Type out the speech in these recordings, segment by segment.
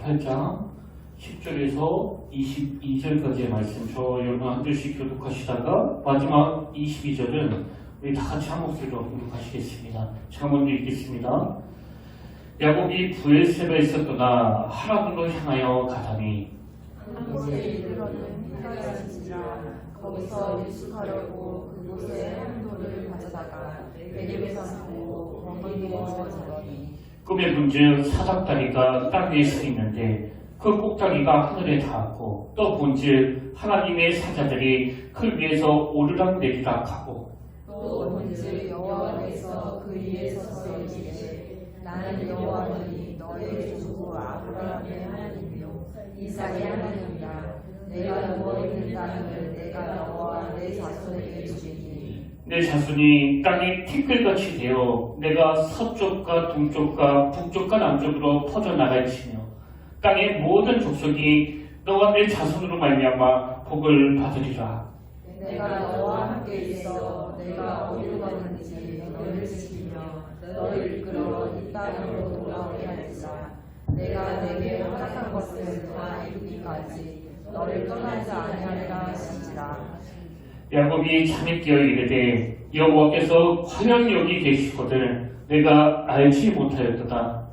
8장 10절에서 22절까지의 말씀, 저 여러분 한 절씩 교독하시다가 마지막 22절은 우리 다 같이 한 목소리로 교독하시겠습니다. 제가 먼저 읽겠습니다. 야곱이 브엘세바에 있었더나 하란으로 향하여 가다니 한 곳에 이르러는 해가 지지라. 거기서 유숙하려고 그곳에 한 돌을 가져다가 베겝에서 삼고 거기에 얹어더니 꿈에 본즉 사닥다리가 땅 위에 서 있는데 그 꼭다리가 하늘에 닿았고 또 본즉 하나님의 사자들이 그 위에서 오르락 내리락 하고 또 본즉 여호와께서 그 위에 서서 이르시되 나는 여호와니 너의 조부 아브라함의 하나님이요 이삭의 하나님이라. 내가 누워있는 땅을 내가 너와 내 자손에게 주리니 내 자손이 땅이 티끌같이 되어 내가 서쪽과 동쪽과 북쪽과 남쪽으로 퍼져나갈지며 땅의 모든 족속이 너와 내 자손으로 말미암아 복을 받으리라. 내가 너와 함께 있어 내가 어디로 가는지 너를 지키며 너를 이끌어 이 땅으로 돌아오게 할지라. 내가 내게 허락한 것을 다 이루기까지 너를 떠나지 아니하리라 하시니라. 야곱이 잠에 깨어 이르되 여호와께서 과연 여기 계시거든 내가 알지 못하였도다.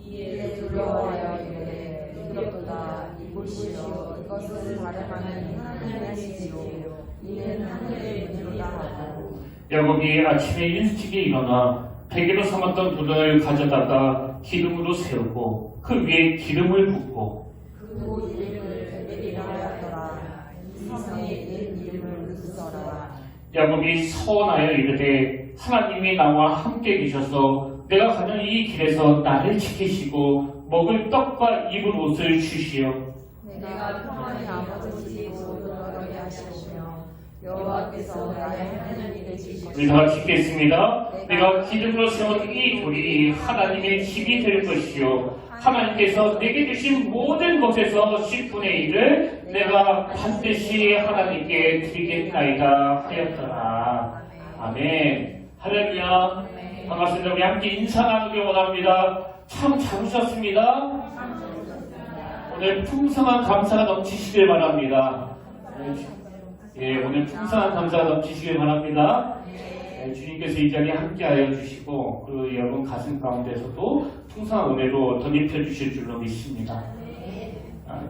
이에 두려워하여 이르되 이것보다 이곳이여 이것을 바라하는 하나님의 시지요 이는 하늘의 문이로다 하고 야곱이 아침에 일찍이 일어나 베개로 삼았던 돌을 가져다가 기름으로 세우고 그 위에 기름을 붓고 그도 이름을 베델이라 하였더라. 이 성에 옛 이름을 으스더라. 야곱이 서원하여 이르되 하나님이 나와 함께 계셔서 내가 가는 이 길에서 나를 지키시고 먹을 떡과 입을 옷을 주시어 내가 평안히 아버지 집으로 돌아가게 하시며 여호와께서 나의 하나님이 되시고 우리 다 같이 읽겠습니다. 내가 기름으로 세운 이 돌이 하나님의 집이 될 것이요 하나님께서 내게 주신 모든 것에서 10분의 1을 내가 반드시 하나님께 드리겠나이다 하였더라. 아멘. 할렐루야. 반갑습니다. 우리 함께 인사 나누기 원합니다. 참 잘 오셨습니다. 오늘 풍성한 감사가 넘치시길 바랍니다. 예, 오늘 풍성한 감사가 넘치시길 바랍니다. 주님께서 이 자리에 함께하여 주시고 그 여러분 가슴 가운데서도 풍성한 은혜로 덧입혀 주실 줄로 믿습니다.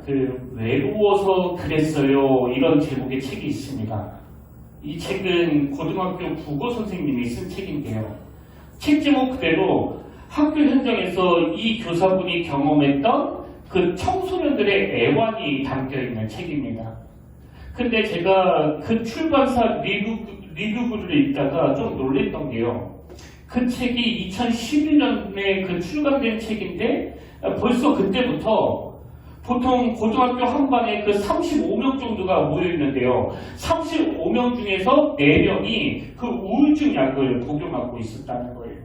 그 외로워서 그랬어요 이런 제목의 책이 있습니다. 이 책은 고등학교 국어 선생님이 쓴 책인데요. 책 제목 그대로 학교 현장에서 이 교사분이 경험했던 그 청소년들의 애환이 담겨있는 책입니다. 근데 제가 그 출판사 리뷰글을 읽다가 좀 놀랬던 게요. 그 책이 2011년에 그 출간된 책인데 벌써 그때부터 보통 고등학교 한 반에 그 35명 정도가 모여있는데요. 35명 중에서 4명이 그 우울증 약을 복용하고 있었다는 거예요.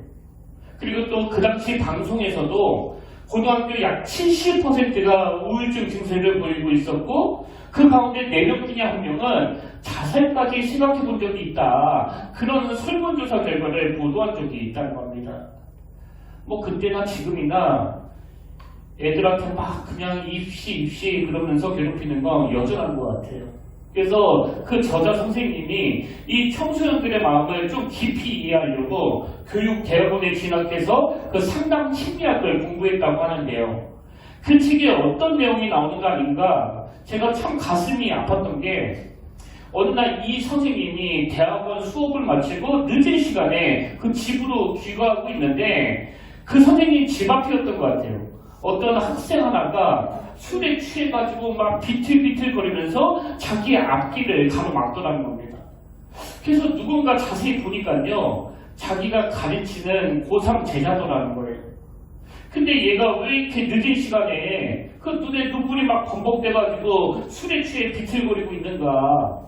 그리고 또 그 당시 방송에서도 고등학교 약 70%가 우울증 증세를 보이고 있었고 그 가운데 4명 중에 1명은 자살까지 생각해 본 적이 있다. 그런 설문조사 결과를 보도한 적이 있다는 겁니다. 뭐 그때나 지금이나 애들한테 막 그냥 입시 그러면서 괴롭히는 건 여전한 것 같아요. 그래서 그 저자 선생님이 이 청소년들의 마음을 좀 깊이 이해하려고 교육대학원에 진학해서 그 상담 심리학을 공부했다고 하는데요. 그 책에 어떤 내용이 나오는가 아닌가 제가 참 가슴이 아팠던 게 어느 날 이 선생님이 대학원 수업을 마치고 늦은 시간에 그 집으로 귀가하고 있는데 그 선생님 집 앞이었던 것 같아요. 어떤 학생 하나가 술에 취해가지고 막 비틀비틀거리면서 자기의 앞길을 가로막더라는 겁니다. 그래서 누군가 자세히 보니까요, 자기가 가르치는 고3 제자더라는 거예요. 근데 얘가 왜 이렇게 늦은 시간에 그 눈에 눈물이 막 범벅돼가지고 술에 취해 비틀거리고 있는가.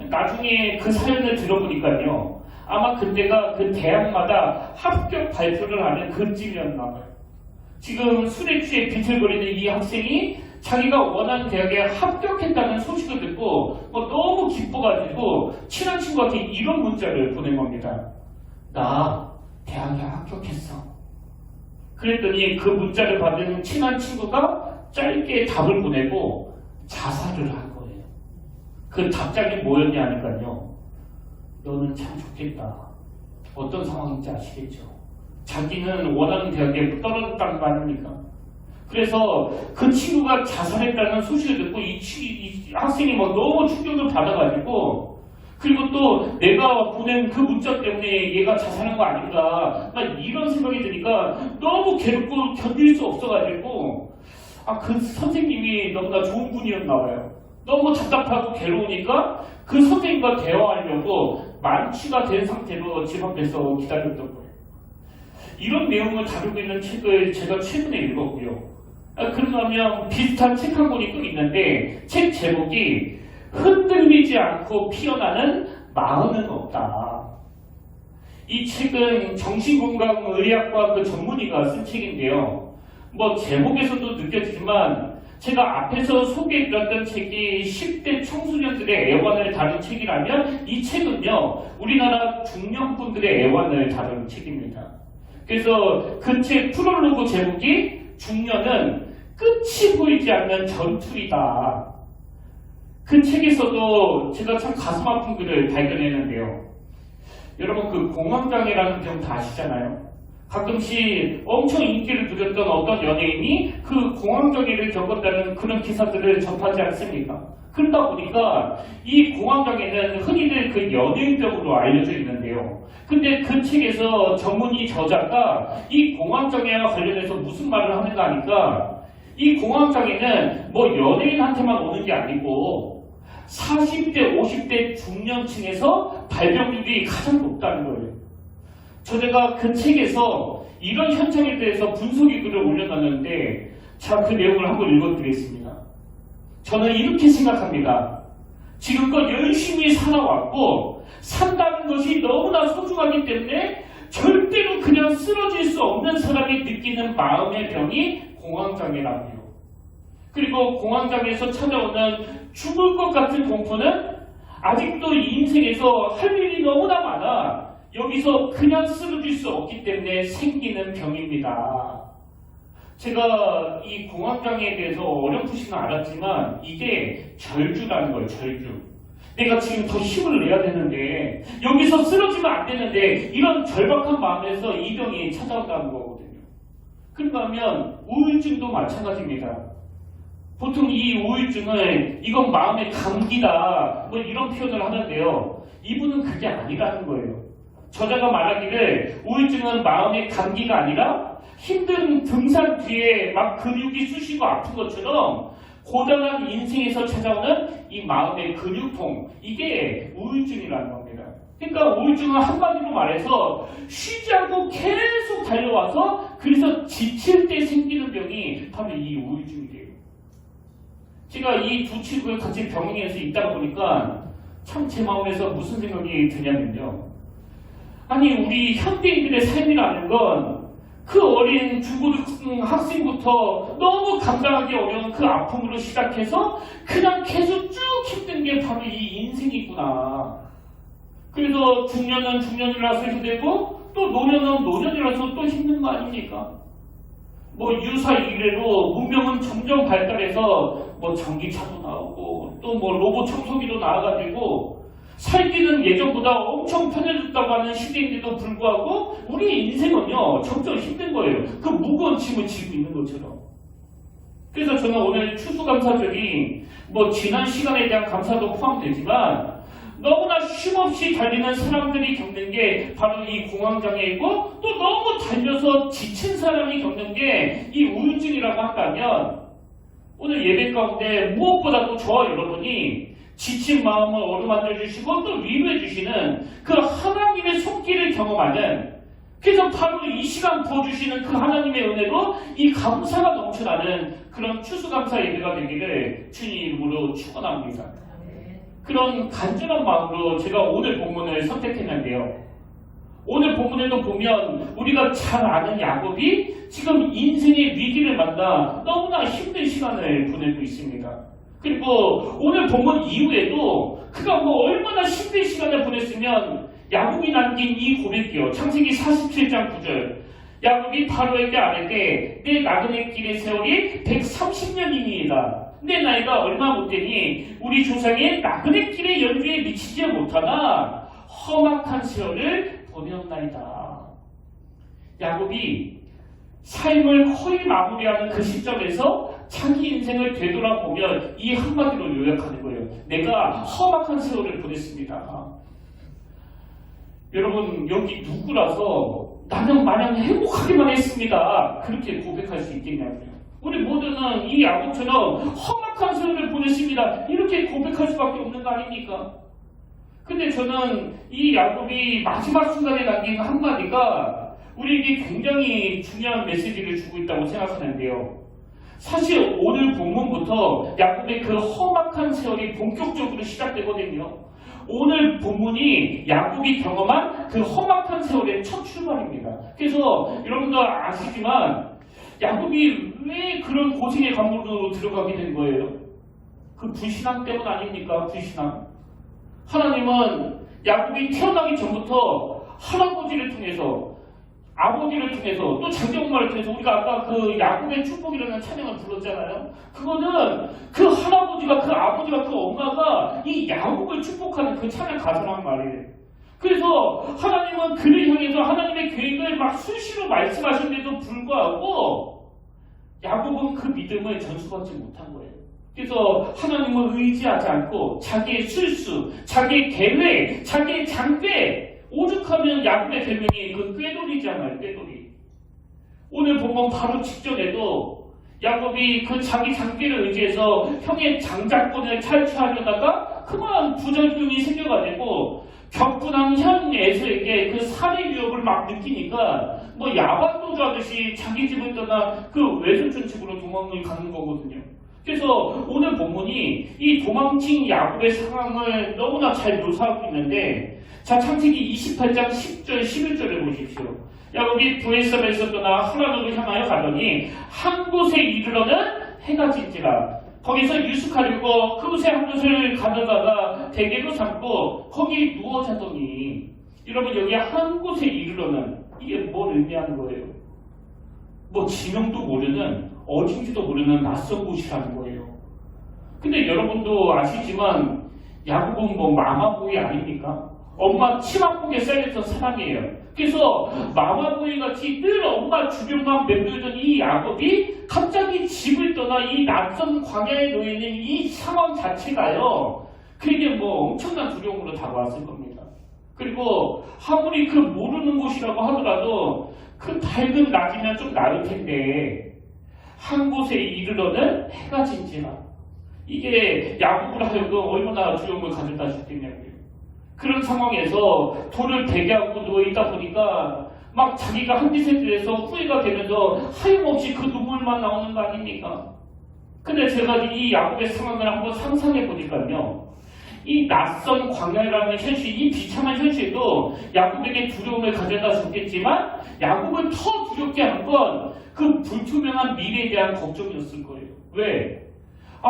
나중에 그 사연을 들어보니까요, 아마 그때가 그 대학마다 합격 발표를 하는 그쯤이었나 봐요. 지금 술에 취해 비틀거리는 이 학생이 자기가 원하는 대학에 합격했다는 소식을 듣고 너무 기뻐가지고 친한 친구한테 이런 문자를 보낸 겁니다. 나 대학에 합격했어. 그랬더니 그 문자를 받은 친한 친구가 짧게 답을 보내고 자살을 한 거예요. 그 답장이 뭐였냐니까요. 너는 참 좋겠다. 어떤 상황인지 아시겠죠? 자기는 원하는 대학에 떨어졌다는 거 아닙니까? 그래서 그 친구가 자살했다는 소식을 듣고 이 학생이 막 너무 충격을 받아가지고, 그리고 또 내가 보낸 그 문자 때문에 얘가 자살한 거 아닌가, 막 이런 생각이 드니까 너무 괴롭고 견딜 수 없어가지고, 그 선생님이 너무나 좋은 분이었나 봐요. 너무 답답하고 괴로우니까 그 선생님과 대화하려고 만취가 된 상태로 집 앞에서 기다렸던 거예요. 이런 내용을 다루고 있는 책을 제가 최근에 읽었고요. 그러면 비슷한 책 한 권이 또 있는데, 책 제목이 흔들리지 않고 피어나는 마음은 없다. 이 책은 정신건강의학과 그 전문의가 쓴 책인데요. 뭐 제목에서도 느껴지지만 제가 앞에서 소개해드렸던 책이 10대 청소년들의 애환을 다룬 책이라면 이 책은요, 우리나라 중년분들의 애환을 다룬 책입니다. 그래서 그 책 프롤로그 제목이 중년은 끝이 보이지 않는 전투이다. 그 책에서도 제가 참 가슴 아픈 글을 발견했는데요. 여러분, 그 공황장애라는 병 다 아시잖아요. 가끔씩 엄청 인기를 누렸던 어떤 연예인이 그 공황장애를 겪었다는 그런 기사들을 접하지 않습니까? 그러다 보니까 이 공황장애는 흔히들 그 연예인병으로 알려져 있는데요. 근데 그 책에서 전문의 저자가 이 공황장애와 관련해서 무슨 말을 하는가 하니까, 이 공황장애는 뭐 연예인한테만 오는 게 아니고 40대, 50대 중년층에서 발병률이 가장 높다는 거예요. 저자가 그 책에서 이런 현상에 대해서 분석의 글을 올려놨는데, 자, 그 내용을 한번 읽어드리겠습니다. 저는 이렇게 생각합니다. 지금껏 열심히 살아왔고 산다는 것이 너무나 소중하기 때문에 절대로 그냥 쓰러질 수 없는 사람이 느끼는 마음의 병이 공황장애라고요. 그리고 공황장애에서 찾아오는 죽을 것 같은 공포는 아직도 인생에서 할 일이 너무나 많아 여기서 그냥 쓰러질 수 없기 때문에 생기는 병입니다. 제가 이 공황장애에 대해서 어렴풋이는 알았지만 이게 절규라는 거예요. 절규. 내가 지금 더 힘을 내야 되는데 여기서 쓰러지면 안 되는데, 이런 절박한 마음에서 이 병이 찾아온다는 거거든요. 그런가 하면 우울증도 마찬가지입니다. 보통 이 우울증을 이건 마음의 감기다 뭐 이런 표현을 하는데요. 이분은 그게 아니라는 거예요. 저자가 말하기를 우울증은 마음의 감기가 아니라 힘든 등산 뒤에 막 근육이 쑤시고 아픈 것처럼 고단한 인생에서 찾아오는 이 마음의 근육통, 이게 우울증이라는 겁니다. 그러니까 우울증은 한마디로 말해서 쉬지 않고 계속 달려와서 그래서 지칠 때 생기는 병이 바로 이 우울증이에요. 제가 이 두 친구를 같이 병행해서 있다 보니까 참 제 마음에서 무슨 생각이 드냐면요. 아니, 우리 현대인들의 삶이라는 건 그 어린 중고등 학생부터 너무 감당하기 어려운 그 아픔으로 시작해서 그냥 계속 쭉 힘든 게 바로 이 인생이구나. 그래서 중년은 중년이라서 힘들고 또 노년은 노년이라서 또 힘든 거 아닙니까? 뭐 유사 이래로 문명은 점점 발달해서 뭐 전기차도 나오고 또 뭐 로봇 청소기도 나와가지고 살기는 예전보다 엄청 편해졌다고 하는 시대인데도 불구하고 우리 인생은요 점점 힘든 거예요. 그 무거운 짐을 지고 있는 것처럼. 그래서 저는 오늘 추수감사절이 뭐 지난 시간에 대한 감사도 포함되지만 너무나 쉼없이 달리는 사람들이 겪는 게 바로 이 공황장애이고, 또 너무 달려서 지친 사람이 겪는 게 이 우울증이라고 한다면, 오늘 예배 가운데 무엇보다도 저와 여러분이 지친 마음을 어루만져 주시고 또 위로해 주시는 그 하나님의 손길을 경험하는, 그래서 바로 이 시간 부어주시는 그 하나님의 은혜로 이 감사가 넘쳐나는 그런 추수감사 예배가 되기를 주님 이름으로 축원합니다. 그런 간절한 마음으로 제가 오늘 본문을 선택했는데요. 오늘 본문에도 보면 우리가 잘 아는 야곱이 지금 인생의 위기를 만나 너무나 힘든 시간을 보내고 있습니다. 그리고 오늘 본문 이후에도 그가 뭐 얼마나 힘든 시간을 보냈으면 야곱이 남긴 이 고백이요. 창세기 47장 9절. 야곱이 바로에게 아뢰되 내 나그네 길의 세월이 130년이니이다. 내 나이가 얼마 못되니 우리 조상의 나그네 길의 연주에 미치지 못하나 험악한 세월을 보내었나이다. 야곱이 삶을 거의 마무리하는 그 시점에서 자기 인생을 되돌아보면 이 한마디로 요약하는 거예요. 내가 험악한 세월을 보냈습니다. 여러분, 여기 누구라서 나는 마냥 행복하기만 했습니다, 그렇게 고백할 수 있겠냐고요. 우리 모두는 이 야곱처럼 험악한 세월을 보냈습니다, 이렇게 고백할 수밖에 없는 거 아닙니까? 근데 저는 이 야곱이 마지막 순간에 남긴 한마디가 우리에게 굉장히 중요한 메시지를 주고 있다고 생각하는데요. 사실 오늘 본문부터 야곱의 그 험악한 세월이 본격적으로 시작되거든요. 오늘 본문이 야곱이 경험한 그 험악한 세월의 첫 출발입니다. 그래서 여러분도 아시지만 야곱이 왜 그런 고생의 강물로 들어가게 된 거예요? 그 불신앙 때문 아닙니까? 불신앙. 하나님은 야곱이 태어나기 전부터 할아버지를 통해서, 아버지를 통해서, 또 장정마를 통해서, 우리가 아까 그 야곱의 축복이라는 찬양을 불렀잖아요. 그거는 그 할아버지가, 그 아버지가, 그 엄마가 이 야곱을 축복하는 그 찬양 가사란 말이에요. 그래서 하나님은 그를 향해서 하나님의 계획을 막 수시로 말씀하셨는데도 불구하고 야곱은 그 믿음을 전수받지 못한 거예요. 그래서 하나님을 의지하지 않고 자기의 술수, 자기의 계획, 자기의 장대, 오죽하면 야곱의 별명이 그 꾀돌이잖아요, 꾀돌이. 오늘 본문 바로 직전에도 야곱이 그 자기 장기를 의지해서 형의 장자권을 탈취하려다가 그만 부작용이 생겨가지고 격분한 현 에서에게 그 살해 위협을 막 느끼니까 뭐 야반도주 하듯이 자기 집을 떠나 그 외손촌 집으로 도망을 가는 거거든요. 그래서 오늘 본문이 이 도망친 야곱의 상황을 너무나 잘 묘사하고 있는데, 자, 창세기 28장 10절, 11절을 보십시오. 야곱이 부에섬에서 떠나 하란으로 향하여 가더니 한 곳에 이르러는 해가 진지라. 거기서 유숙하려고 그곳에 한 곳을 가져다가 대게로 삼고 거기 누워 자더니, 여러분 여기 한 곳에 이르러는 이게 뭘 의미하는 거예요? 뭐 지명도 모르는, 어딘지도 모르는 낯선 곳이라는 거예요. 근데 여러분도 아시지만 야곱은 뭐 마마보이 아닙니까? 엄마 치마폭에 쌓여있던 사람이에요. 그래서 마마보이 같이 늘 엄마 주변만 맴돌던 이 야곱이 갑자기 집을 떠나 이 낯선 광야에 놓여있는 이 상황 자체가요, 그게 뭐 엄청난 두려움으로 다가왔을 겁니다. 그리고 아무리 그 모르는 곳이라고 하더라도 그 밝은 낮이면 좀 나을 텐데 한 곳에 이르러는 해가 진지라. 이게 야곱으로 하여금 얼마나 두려움을 가졌다 싶겠냐고요. 그런 상황에서 돌을 베개하고 누워있다 보니까 막 자기가 한 짓에 대해서 후회가 되면서 하염없이 그 눈물만 나오는 거 아닙니까? 근데 제가 이 야곱의 상황을 한번 상상해 보니까요, 이 낯선 광야라는 현실, 이 비참한 현실도 야곱에게 두려움을 가져다 줬겠지만 야곱을 더 두렵게 한 건 그 불투명한 미래에 대한 걱정이었을 거예요. 왜?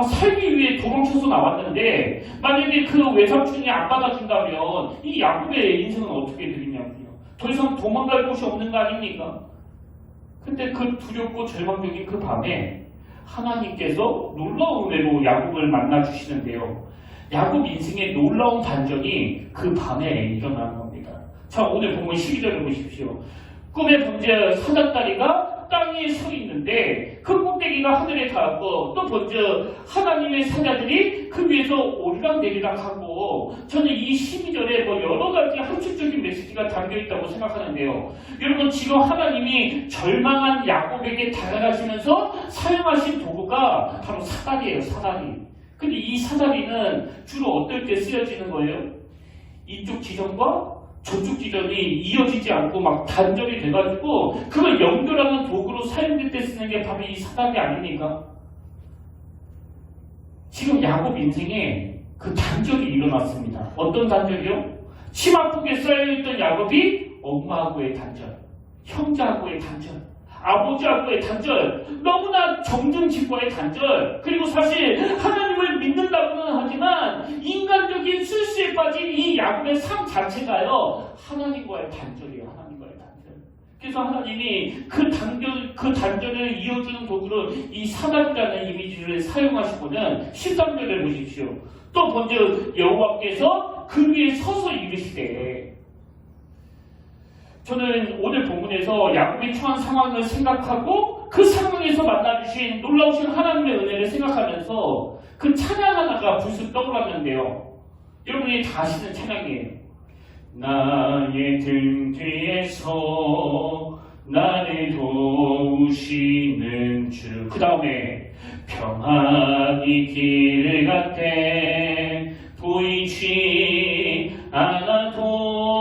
살기 위해 도망쳐서 나왔는데 만약에 그 외삼촌이 안 받아준다면 이 야곱의 인생은 어떻게 되겠냐고요. 더 이상 도망갈 곳이 없는 거 아닙니까? 근데 그 두렵고 절망적인 그 밤에 하나님께서 놀라운 은혜로 야곱을 만나주시는데요. 야곱 인생의 놀라운 반전이 그 밤에 일어나는 겁니다. 자, 오늘 보면 12절을 보십시오. 꿈에 본즉 사닥다리가 땅 위에 서 있는데 그 꼭대기가 하늘에 닿았고, 또 본즉 하나님의 사자들이 그 위에서 오르락내리락 하고, 저는 이 12절에 뭐 여러 가지 함축적인 메시지가 담겨있다고 생각하는데요. 여러분, 지금 하나님이 절망한 야곱에게 다가가시면서 사용하신 도구가 바로 사다리예요, 사다리. 근데 이 사다리는 주로 어떨 때 쓰여지는 거예요? 이쪽 지점과 저쪽 지점이 이어지지 않고 막 단절이 돼가지고 그걸 연결하는 도구로 사용될 때 쓰는 게 바로 이 사다리 아닙니까? 지금 야곱 인생에 그 단절이 일어났습니다. 어떤 단절이요? 치마폭에 쌓여있던 야곱이 엄마하고의 단절, 형제하고의 단절, 아버지하고의 단절, 너무나 정든 집과의 단절, 그리고 사실 하나님을 믿는다고는 하지만 인간적인 술수에 빠진 이 야곱의 삶 자체가요, 하나님과의 단절이에요. 하나님과의 단절. 그래서 하나님이 그 단절을 이어주는 도구로 이 사단이라는 이미지를 사용하시고는 13절을 보십시오. 또 본즉 여호와께서 그 위에 서서 이르시되, 저는 오늘 본문에서 야곱이 처한 상황을 생각하고 그 상황에서 만나주신 놀라우신 하나님의 은혜를 생각하면서 그 찬양 하나가 불쑥 떠올랐는데요. 여러분이 다 아시는 찬양이에요. 나의 등 뒤에서 나를 도우시는 주. 그 다음에 평안히 길을 갔대 보이지 않아도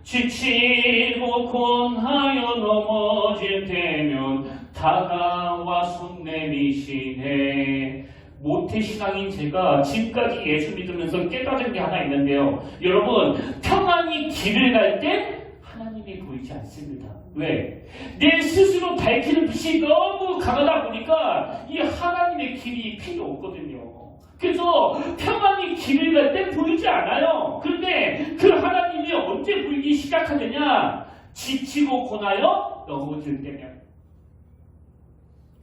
지치고 곤하여 넘어질 때면 다가와 손 내미시네. 모태신앙인 제가 지금까지 예수 믿으면서 깨달은 게 하나 있는데요. 여러분, 평안히 길을 갈 때 하나님이 보이지 않습니다. 왜? 내 스스로 밝히는 빛이 너무 강하다 보니까 이 하나님의 길이 필요 없거든요. 그래서 평안히 길을 갈 때 보이지 않아요. 그런데 그 하나님이 언제 보이기 시작하느냐? 지치고 고나여 넘어질 때면.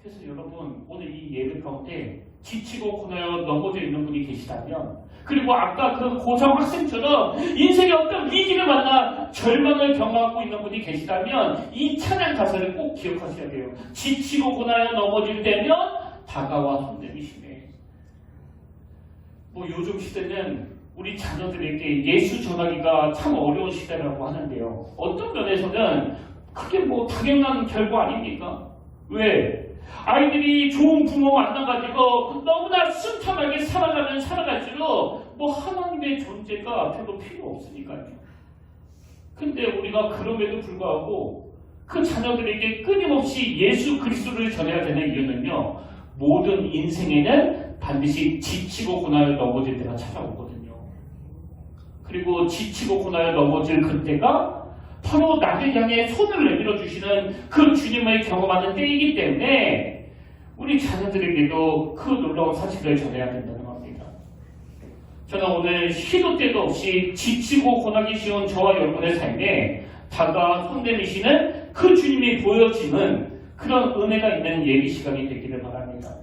그래서 여러분, 오늘 이 예배 가운데 지치고 고나여 넘어져 있는 분이 계시다면, 그리고 아까 그 고정 학생처럼 인생의 어떤 위기를 만나 절망을 경험하고 있는 분이 계시다면 이 찬양 가사를 꼭 기억하셔야 돼요. 지치고 고나여 넘어질 때면 다가와 손 내미시네. 뭐 요즘 시대는 우리 자녀들에게 예수 전하기가 참 어려운 시대라고 하는데요. 어떤 면에서는 그게 뭐 당연한 결과 아닙니까? 왜? 아이들이 좋은 부모 만나가지고 너무나 순탄하게 살아가면 살아갈수록 뭐 하나님의 존재가 별로 필요 없으니까요. 근데 우리가 그럼에도 불구하고 그 자녀들에게 끊임없이 예수 그리스도를 전해야 되는 이유는요. 모든 인생에는 반드시 지치고 고나여 넘어질 때가 찾아오거든요. 그리고 지치고 고나여 넘어질 그때가 바로 나를 향해 손을 내밀어 주시는 그 주님을 경험하는 때이기 때문에 우리 자녀들에게도 그 놀라운 사실을 전해야 된다는 겁니다. 저는 오늘 시도 때도 없이 지치고 고나기 쉬운 저와 여러분의 삶에 다가 손 내미시는 그 주님이 보여지는 그런 은혜가 있는 예비 시간이 되기를 바랍니다.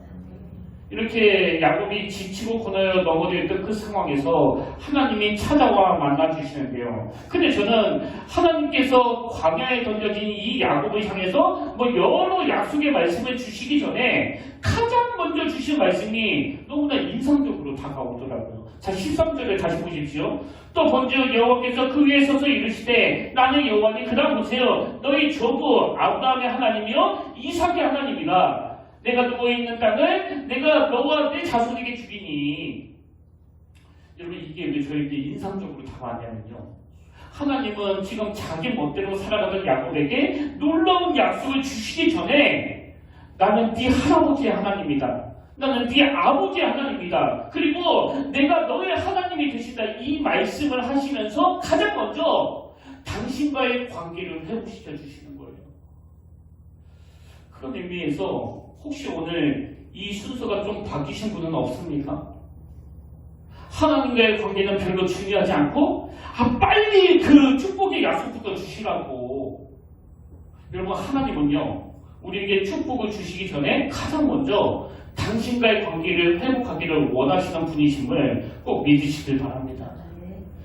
이렇게 야곱이 지치고 고나여 넘어져 있던 그 상황에서 하나님이 찾아와 만나주시는데요. 근데 저는 하나님께서 광야에 던져진 이 야곱을 향해서 뭐 여러 약속의 말씀을 주시기 전에 가장 먼저 주신 말씀이 너무나 인상적으로 다가오더라고요. 자, 13절을 다시 보십시오. 또 본즉 여호와께서 그 위에 서서 이르시되 나는 여호와니. 그 다음 보세요. 너희 조부 아브라함의 하나님이요 이삭의 하나님이라. 내가 누워있는 땅을 내가 너와 내 자손에게 주리니. 여러분, 이게 왜 저에게 인상적으로 다가왔냐면요. 하나님은 지금 자기 멋대로 살아가던 야곱에게 놀라운 약속을 주시기 전에 나는 네 할아버지의 하나님이다. 나는 네 아버지의 하나님이다. 그리고 내가 너의 하나님이 되시다. 이 말씀을 하시면서 가장 먼저 당신과의 관계를 회복시켜 주시는 거예요. 그런 의미에서 혹시 오늘 이 순서가 좀 바뀌신 분은 없습니까? 하나님과의 관계는 별로 중요하지 않고 빨리 그 축복의 약속부터 주시라고. 여러분, 하나님은요 우리에게 축복을 주시기 전에 가장 먼저 당신과의 관계를 회복하기를 원하시는 분이심을 꼭 믿으시길 바랍니다.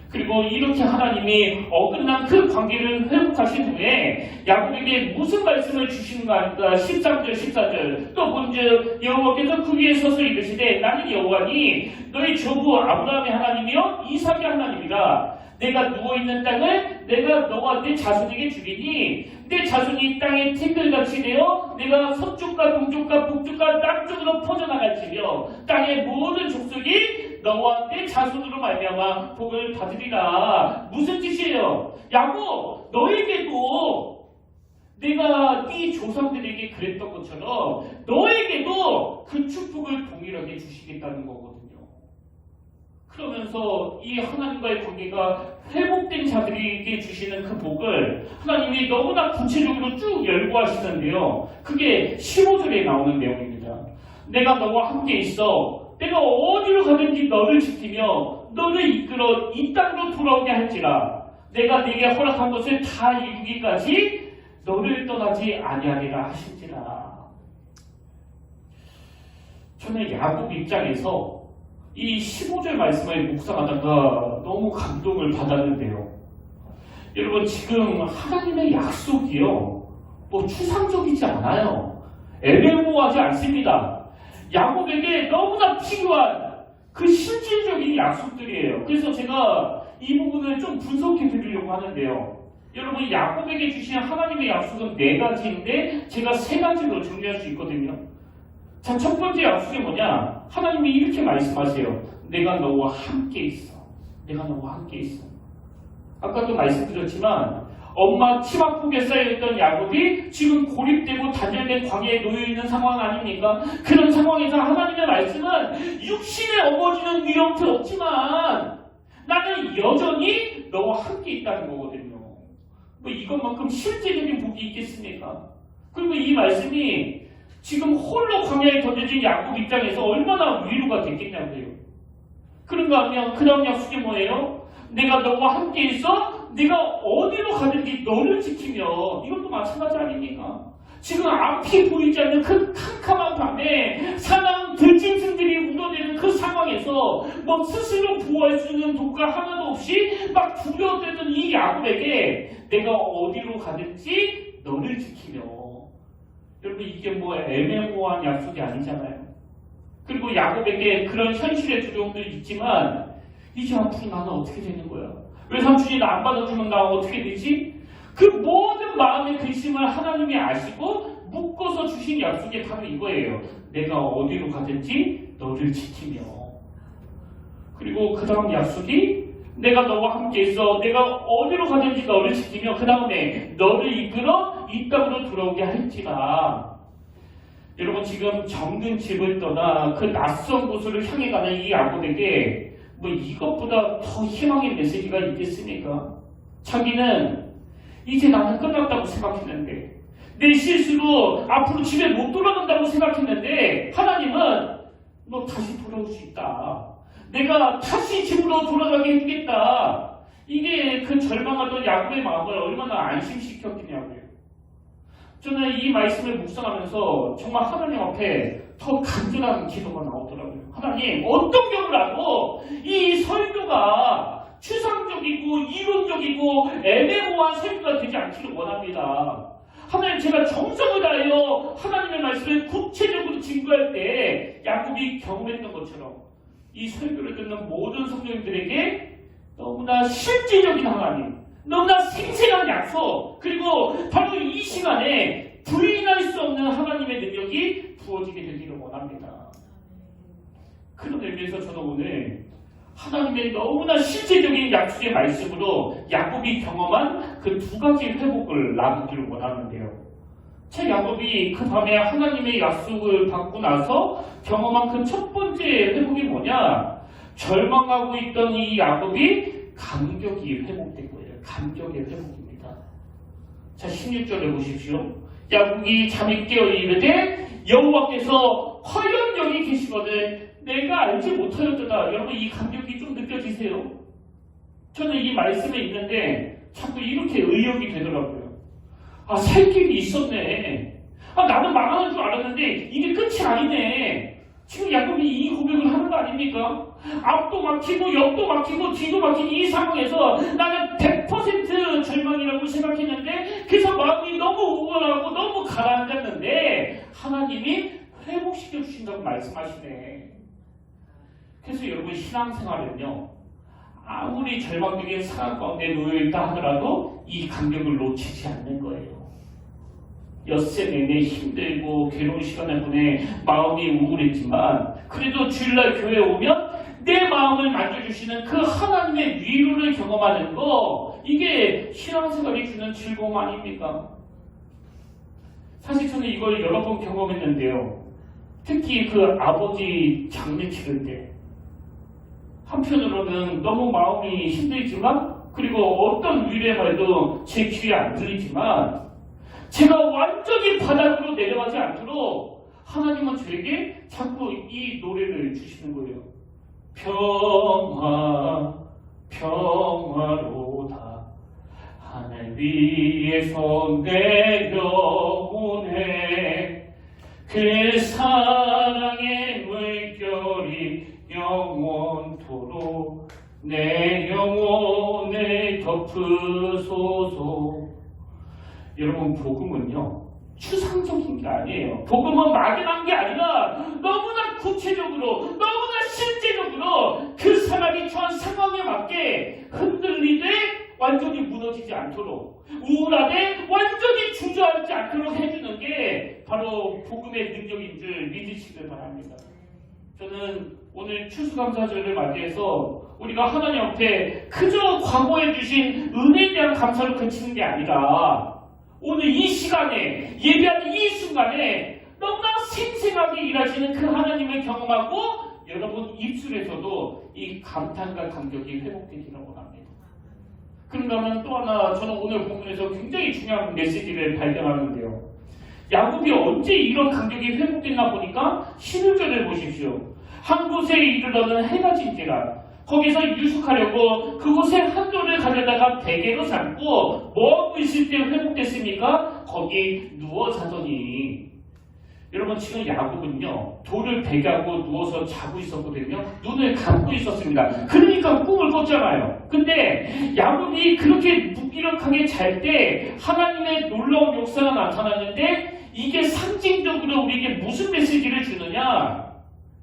그리고 이렇게 하나님이 어긋난 그 관계를 회복하신 후에 야곱에게 무슨 말씀을 주시는가 하니까 13절 14절 또 본즉 여호와께서 그 위에 서서 이르시되 나는 여호와니 너희 조부 아브라함의 하나님이요 이삭의 하나님이라. 내가 누워있는 땅을 내가 너와 내 자손에게 주리니 내 자손이 땅의 티끌같이 되어 내가 서쪽과 동쪽과 북쪽과 남쪽으로 퍼져나갈지며 땅의 모든 족속이 너와 내 자손으로 말미암아 복을 받으리라. 무슨 뜻이에요? 야곱, 너에게도 내가 네 조상들에게 그랬던 것처럼 너에게도 그 축복을 동일하게 주시겠다는 거거든요. 그러면서 이 하나님과의 관계가 회복된 자들에게 주시는 그 복을 하나님이 너무나 구체적으로 쭉 열거하시는데요. 그게 15절에 나오는 내용입니다. 내가 너와 함께 있어 내가 어디로 가든지 너를 지키며 너를 이끌어 이 땅으로 돌아오게 할지라. 내가 네게 허락한 것을 다 이루기까지 너를 떠나지 아니하리라 하신지라. 저는 야곱 입장에서 이 15절 말씀을 묵상하다가 너무 감동을 받았는데요. 여러분, 지금 하나님의 약속이요, 뭐 추상적이지 않아요. 애매모호하지 않습니다. 야곱에게 너무나 필요한 그 실질적인 약속들이에요. 그래서 제가 이 부분을 좀 분석해 드리려고 하는데요. 여러분, 야곱에게 주신 하나님의 약속은 4가지인데 제가 3가지로 정리할 수 있거든요. 자, 첫 번째 약속이 뭐냐? 하나님이 이렇게 말씀하세요. 내가 너와 함께 있어. 내가 너와 함께 있어. 아까도 말씀드렸지만 엄마 치마폭에 쌓여있던 야곱이 지금 고립되고 단절된 광야에 놓여있는 상황 아닙니까? 그런 상황에서 하나님의 말씀은 육신의 어머니는 위험도 없지만 나는 여전히 너와 함께 있다는 거거든요. 뭐 이것만큼 실제적인 복이 있겠습니까? 그리고 이 말씀이 지금 홀로 광야에 던져진 야곱 입장에서 얼마나 위로가 됐겠냐고요. 그런가 하면 그 다음 약속이 뭐예요? 내가 너와 함께 있어 네가 어디로 가든지 너를 지키며, 이것도 마찬가지 아닙니까? 지금 앞이 보이지 않는 그 캄캄한 밤에 사나운 들짐승들이 우러대는 그 상황에서 뭐 스스로 보호할 수 있는 도구가 하나도 없이 막 두려워되던 이 야곱에게 내가 어디로 가든지 너를 지키며. 여러분, 이게 뭐 애매모호한 약속이 아니잖아요. 그리고 야곱에게 그런 현실의 두려움도 있지만 이제 앞으로 나는 어떻게 되는 거야? 외삼촌이 나 안 받아주면 나 어떻게 되지? 그 모든 마음의 근심을 하나님이 아시고 묶어서 주신 약속이 바로 이거예요. 내가 어디로 가든지 너를 지키며. 그리고 그 다음 약속이 내가 너와 함께 있어 내가 어디로 가든지 너를 지키며, 그 다음에 너를 이끌어 이 땅으로 돌아오게 할지라. 여러분, 지금 정든 집을 떠나 그 낯선 곳으로 향해 가는 이 야곱에게 뭐 이것보다 더 희망의 메시지가 있겠습니까? 자기는 이제 나는 끝났다고 생각했는데, 내 실수로 앞으로 집에 못 돌아간다고 생각했는데 하나님은 너 다시 돌아올 수 있다. 내가 다시 집으로 돌아가게 해주겠다. 이게 그 절망하던 야곱의 마음을 얼마나 안심시켰겠냐고요. 저는 이 말씀을 묵상하면서 정말 하나님 앞에 더 간절한 기도가 나오더라고요. 하나님, 어떤 경우라도 이 설교가 추상적이고 이론적이고 애매모호한 설교가 되지 않기를 원합니다. 하나님, 제가 정성을 다하여 하나님의 말씀을 구체적으로 증거할 때 야곱이 경험했던 것처럼 이 설교를 듣는 모든 성도님들에게 너무나 실질적인 하나님, 너무나 생생한 약속, 그리고 바로 이 시간에 부인할 수 없는 하나님의 능력이 부어지게 되기를 원합니다. 그런 의미에서 저는 오늘 하나님의 너무나 실제적인 약속의 말씀으로 야곱이 경험한 그 2가지 회복을 나누기를 원하는데요. 제 야곱이 그 밤에 하나님의 약속을 받고 나서 경험한 그 첫 번째 회복이 뭐냐? 절망하고 있던 이 야곱이 감격이 회복된 거예요. 감격의 회복입니다. 자, 16절에 보십시오. 야곱이 잠이 깨어 이르되 여호와께서 과연 여기 계시거든 내가 알지 못하였도다. 여러분, 이 감격이 좀 느껴지세요? 저는 이 말씀에 있는데 자꾸 이렇게 의욕이 되더라고요. 아, 살 길이 있었네. 아, 나는 망하는 줄 알았는데 이게 끝이 아니네. 지금 야곱이 이 고백을 하는 거 아닙니까? 앞도 막히고 옆도 막히고 뒤도 막힌 이 상황에서 나는 100% 절망이라고 생각했는데, 그래서 마음이 너무 우울하고 너무 가라앉았는데 하나님이 회복시켜 주신다고 말씀하시네. 그래서 여러분, 신앙생활은요, 아무리 절망적인 상황 가운데 놓여있다 하더라도 이 감격을 놓치지 않는 거예요. 엿새 내내 힘들고 괴로운 시간을 보내 마음이 우울했지만 그래도 주일날 교회에 오면 내 마음을 만져주시는 그 하나님의 위로를 경험하는 거, 이게 신앙생활이 주는 즐거움 아닙니까? 사실 저는 이걸 여러 번 경험했는데요. 특히 그 아버지 장례 치를 때 한편으로는 너무 마음이 힘들지만, 그리고 어떤 위로의 말도 제 귀에 안 들리지만, 제가 완전히 바닥으로 내려가지 않도록 하나님은 저에게 자꾸 이 노래를 주시는 거예요. 평화, 평화로다. 하늘 위에서 내게 영원토록 내 영혼을 덮으소서. 여러분, 복음은요 추상적인 게 아니에요. 복음은 막연한 게 아니라 너무나 구체적으로, 너무나 실제적으로 그 사람이 처한 상황에 맞게 흔들리되 완전히 무너지지 않도록, 우울하되 완전히 주저앉지 않도록 해주는 게 바로 복음의 능력인 줄 믿으시길 바랍니다. 저는 오늘 추수감사절을 맞이해서 우리가 하나님 앞에 그저 과거에 주신 은혜에 대한 감사로 그치는 게 아니라 오늘 이 시간에, 예배하는 이 순간에 너무나 생생하게 일하시는 그 하나님을 경험하고 여러분 입술에서도 이 감탄과 감격이 회복되기를 원합니다. 그런가 하면 또 하나, 저는 오늘 본문에서 굉장히 중요한 메시지를 발견하는데요. 야곱이 언제 이런 감격이 회복됐나 보니까 11절을 보십시오. 한 곳에 이르러는 해가 진지라. 거기서 유숙하려고 그곳에 한 돌을 가져다가 베개로 삼고 뭐하고 있을 때 회복됐습니까? 거기 누워 자더니. 여러분, 지금 야곱은요 돌을 베개하고 누워서 자고 있었거든요. 눈을 감고 있었습니다. 그러니까 꿈을 꿨잖아요. 근데 야곱이 그렇게 무기력하게 잘 때 하나님의 놀라운 역사가 나타났는데 이게 상징적으로 우리에게 무슨 메시지를 주느냐?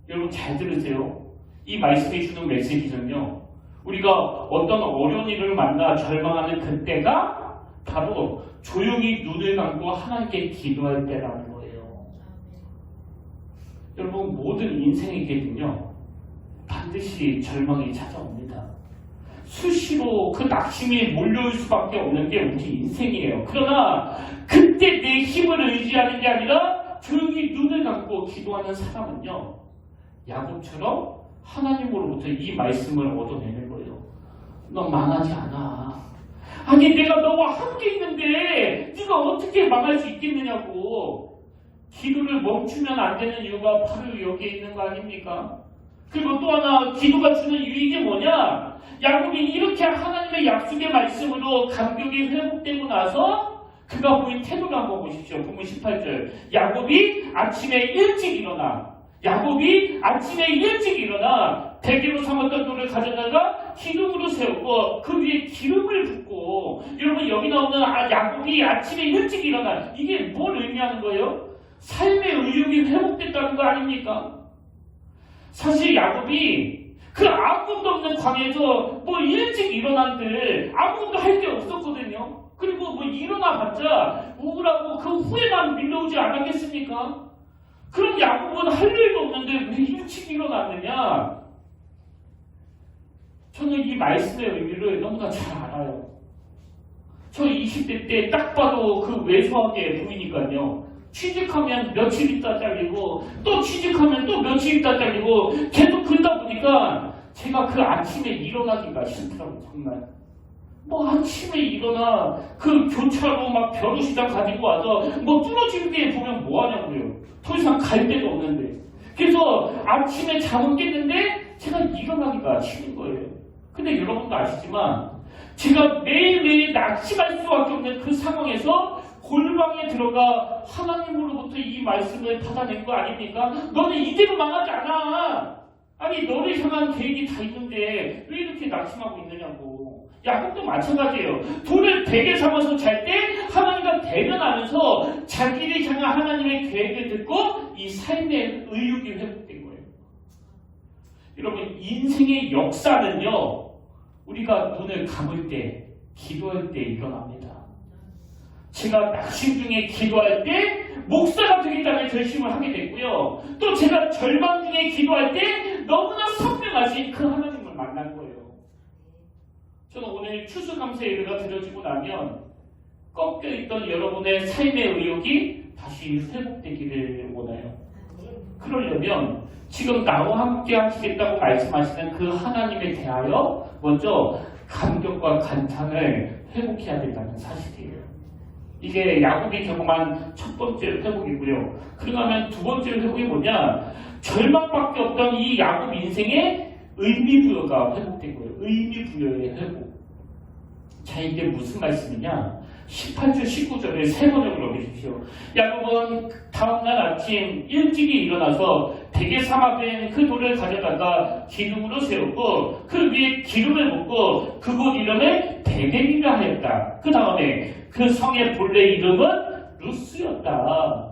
여러분 잘 들으세요. 이 말씀이 주는 메시지는요, 우리가 어떤 어려운 일을 만나 절망하는 그때가 바로 조용히 눈을 감고 하나님께 기도할 때라는 거예요. 여러분, 모든 인생에게는요 반드시 절망이 찾아옵니다. 수시로 그 낙심이 몰려올 수밖에 없는 게 우리 인생이에요. 그러나 그때 내 힘을 의지하는 게 아니라 조용히 눈을 감고 기도하는 사람은요, 야곱처럼 하나님으로부터 이 말씀을 얻어내는 거예요. 너 망하지 않아. 아니, 내가 너와 함께 있는데 네가 어떻게 망할 수 있겠느냐고. 기도를 멈추면 안 되는 이유가 바로 여기에 있는 거 아닙니까? 그리고 또 하나, 기도가 주는 유익이 뭐냐? 야곱이 이렇게 하나님의 약속의 말씀으로 감격이 회복되고 나서 그가 보인 태도를 한번 보십시오. 본문 18절. 야곱이 아침에 일찍 일어나 베개로 삼았던 돌을 가져다가 기둥으로 세우고 그 위에 기름을 붓고. 여러분, 여기 나오는 야곱이 아침에 일찍 일어나, 이게 뭘 의미하는 거예요? 삶의 의욕이 회복됐다는 거 아닙니까? 사실 야곱이 그 아무것도 없는 광야에서 뭐 일찍 일어난들 아무것도 할 게 없었거든요. 그리고 뭐 일어나봤자 우울하고 그 후회만 밀려오지 않았겠습니까? 그럼 야곱은 할 일도 없는데 왜 일찍 일어났느냐? 저는 이 말씀의 의미를 너무나 잘 알아요. 저 20대 때 딱 봐도 그 왜소하게 보이니까요. 취직하면 며칠 있다 잘리고 또 취직하면 또 며칠 있다 잘리고 계속 그러다 보니까 제가 그 아침에 일어나기가 싫더라고요. 정말. 뭐 아침에 일어나 그 교차로 막 벼루시장 가지고 와서 뭐 뚫어지는 데 보면 뭐 하냐고요. 더 이상 갈 데도 없는데. 그래서 아침에 잠은 깼는데 제가 일어나기가 싫은 거예요. 근데 여러분도 아시지만 제가 매일매일 낙심할 수밖에 없는 그 상황에서 골방에 들어가 하나님으로부터 이 말씀을 받아낸 거 아닙니까? 너는 이대로 망하지 않아. 아니, 너를 향한 계획이 다 있는데 왜 이렇게 낙심하고 있느냐고. 야곱도 마찬가지예요. 돌을 베개 삼아서 잘 때 하나님과 대면하면서 자기를 향한 하나님의 계획을 듣고 이 삶의 의욕이 회복된 거예요. 여러분, 인생의 역사는요, 우리가 눈을 감을 때, 기도할 때 일어납니다. 제가 낙심 중에 기도할 때 목사가 되겠다는 결심을 하게 됐고요. 또 제가 절망 중에 기도할 때 너무나 선명하신 그 하나님을 만난 거예요. 저는 오늘 추수감사 예배가 드려지고 나면 꺾여있던 여러분의 삶의 의욕이 다시 회복되기를 원해요. 그러려면 지금 나와 함께 하시겠다고 말씀하시는 그 하나님에 대하여 먼저 감격과 감탄을 회복해야 된다는 사실이에요. 이게 야곱이 경험한 첫 번째 회복이고요. 그러면 두 번째 회복이 뭐냐? 절망밖에 없던 이 야곱 인생의 의미부여가 회복된 거예요. 의미부여의 회복. 자, 이게 무슨 말씀이냐? 18절 19절에 세 번역을 넘기십시오. 야곱은 다음날 아침 일찍이 일어나서 베개 삼아뺀 그 돌을 가져다가 기둥으로 세웠고 그 위에 기름을 붓고 그곳 이름을 베델이라 하였다. 그 다음에 그 성의 본래 이름은 루스였다.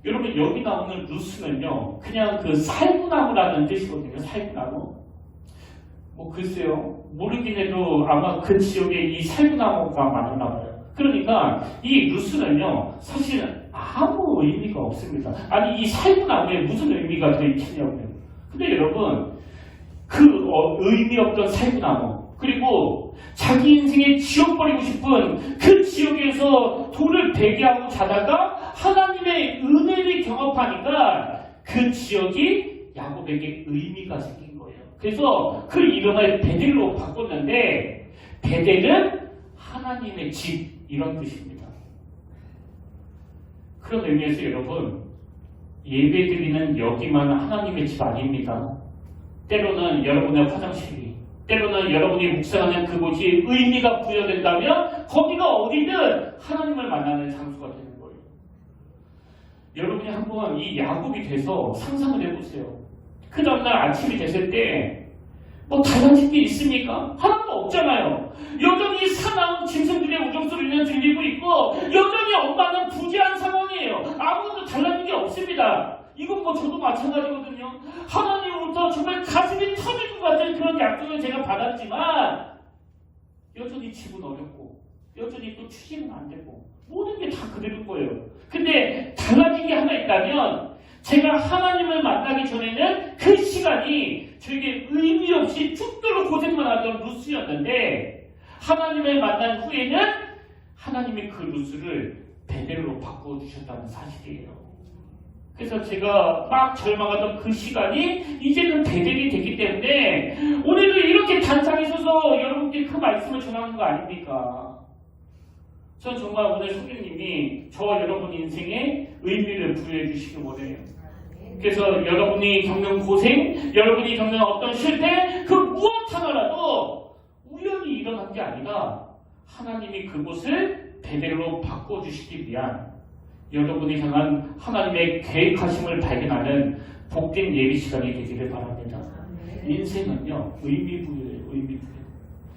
여러분 여기 나오는 루스는요 그냥 그 살구나무라는 뜻이거든요. 살구나무. 뭐 글쎄요 모르긴 해도 아마 그 지역에 이 살구나무가 많았나 봐요. 그러니까 이 루스는요 사실은 아무 의미가 없습니다. 아니 이 살구나무에 무슨 의미가 들어있겠냐고요. 근데 여러분 그 의미 없던 살구나무 그리고 자기 인생에 지워버리고 싶은 그 지역에서 돌을 베개하고 자다가 하나님의 은혜를 경험하니까 그 지역이 야곱에게 의미가 생긴 거예요. 그래서 그 이름을 베델로 바꿨는데 베델은 하나님의 집 이런 뜻입니다. 그런 의미에서 여러분 예배드리는 여기만 하나님의 집 아닙니다. 때로는 여러분의 화장실이 때로는 여러분이 묵상하는 그곳이 의미가 부여된다면 거기가 어디든 하나님을 만나는 장소가 되는 거예요. 여러분이 한번 이 야곱이 돼서 상상을 해보세요. 그 다음날 아침이 됐을 때 뭐 달라진 게 있습니까? 하나도 없잖아요. 여전히 사나운 짐승들의 우정소리는 들리고 있고 여전히 엄마는 부재한 상황이에요. 아무것도 달라진 게 없습니다. 이건 뭐 저도 마찬가지거든요. 하나님으로부터 정말 가슴이 터질 것 같은 그런 약속을 제가 받았지만 여전히 집은 어렵고 여전히 또 취직은 안 되고 모든 게 다 그대로인 거예요. 근데 달라진 게 하나 있다면 제가 하나님을 만나기 전에는 그 시간이 저에게 의미 없이 죽도록 고생만 하던 루스였는데 하나님을 만난 후에는 하나님이 그 루스를 베델로 바꿔주셨다는 사실이에요. 그래서 제가 막 절망하던 그 시간이 이제는 베델이 됐기 때문에 오늘도 이렇게 단상에 서서 여러분께 그 말씀을 전하는 거 아닙니까? 전 정말 오늘 성령님이 저와 여러분 인생에 의미를 부여해 주시기 원해요. 그래서 여러분이 겪는 고생, 여러분이 겪는 어떤 실패, 그 무엇 하나라도 우연히 일어난 게 아니라 하나님이 그곳을 베델로 바꿔주시기 위한 여러분이 향한 하나님의 계획하심을 발견하는 복된 예비 시간이 되기를 바랍니다. 인생은요, 의미부여예요, 의미부여.